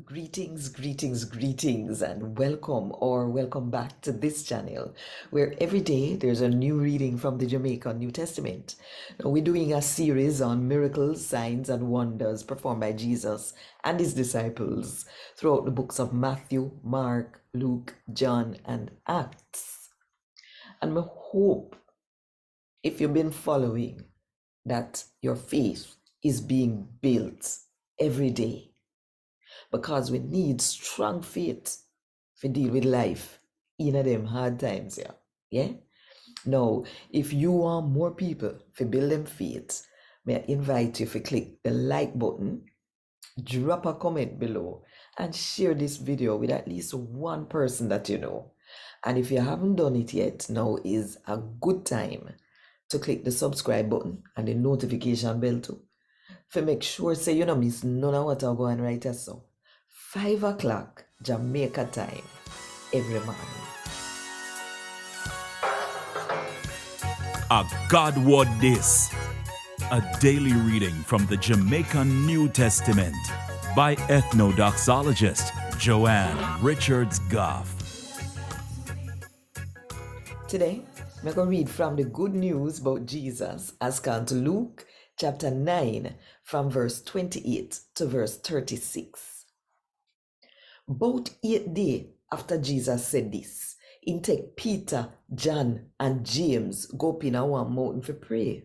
Greetings, and welcome back to this channel where every day there's a new reading from the Jamaican New Testament. Now, we're doing a series on miracles, signs, and wonders performed by Jesus and his disciples throughout the books of Matthew, Mark, Luke, John, and Acts. And I hope if you've been following that your faith is being built every day, because we need strong faith to deal with life in them hard times here. Yeah. Now, if you want more people to build them faith, may I invite you to click the like button, drop a comment below, and share this video with at least one person that you know. And if you haven't done it yet, now is a good time to click the subscribe button and the notification bell too. To make sure say you don't miss none of what I go and write us so. 5 o'clock Jamaica time every morning. A God Word This, a daily reading from the Jamaican New Testament by Ethnodoxologist Joanne Richards Goffe. Today, I'm going to read from the good news about Jesus as can to Luke chapter 9 from verse 28 to verse 36. About 8 days after Jesus said this, he take Peter, John, and James go up in a one mountain for pray.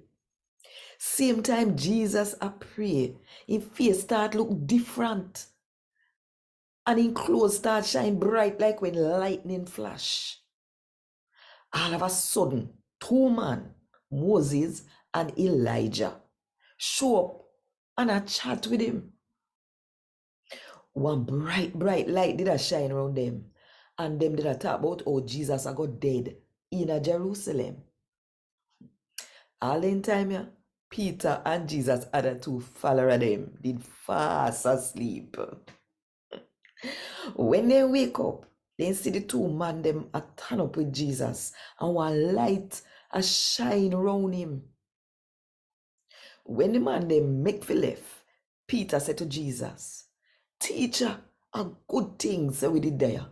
Same time Jesus a pray, his face start look different. And his clothes start shine bright like when lightning flash. All of a sudden, 2 men, Moses and Elijah, show up and I chat with him. One bright light did a shine around them. And them did a talk about how Jesus got dead in a Jerusalem. All in time, yeah, Peter and Jesus other 2 followers them did fast asleep. When they wake up, they see the 2 men them a turn up with Jesus and one light a shine around him. When the man them make for left, Peter said to Jesus, "Teacher, a good things we did there.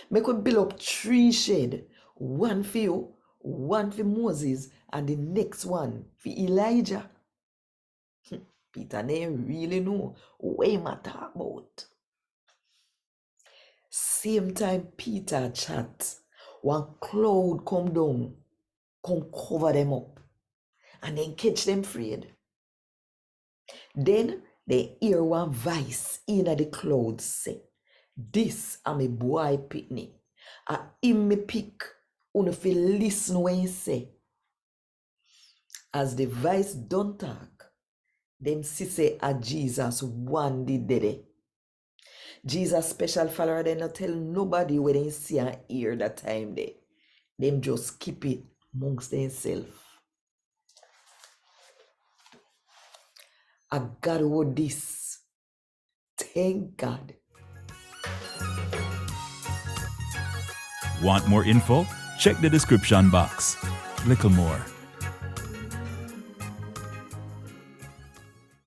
Make we build up 3 sheds, one for you, one for Moses, and the next one for Elijah." Peter didn't really know what he talk about. Same time Peter chat, one cloud come down, come cover them up, and then catch them afraid. Then they hear one voice in the clouds say, "This am a boy pitney. A him me pick, una fi listen when he say." As the voice don't talk, them see say a Jesus one did it. Jesus special follower they not tell nobody when they see and hear that time there. Them just keep it amongst themselves. A God word this. Thank God. Want more info? Check the description box. Little more.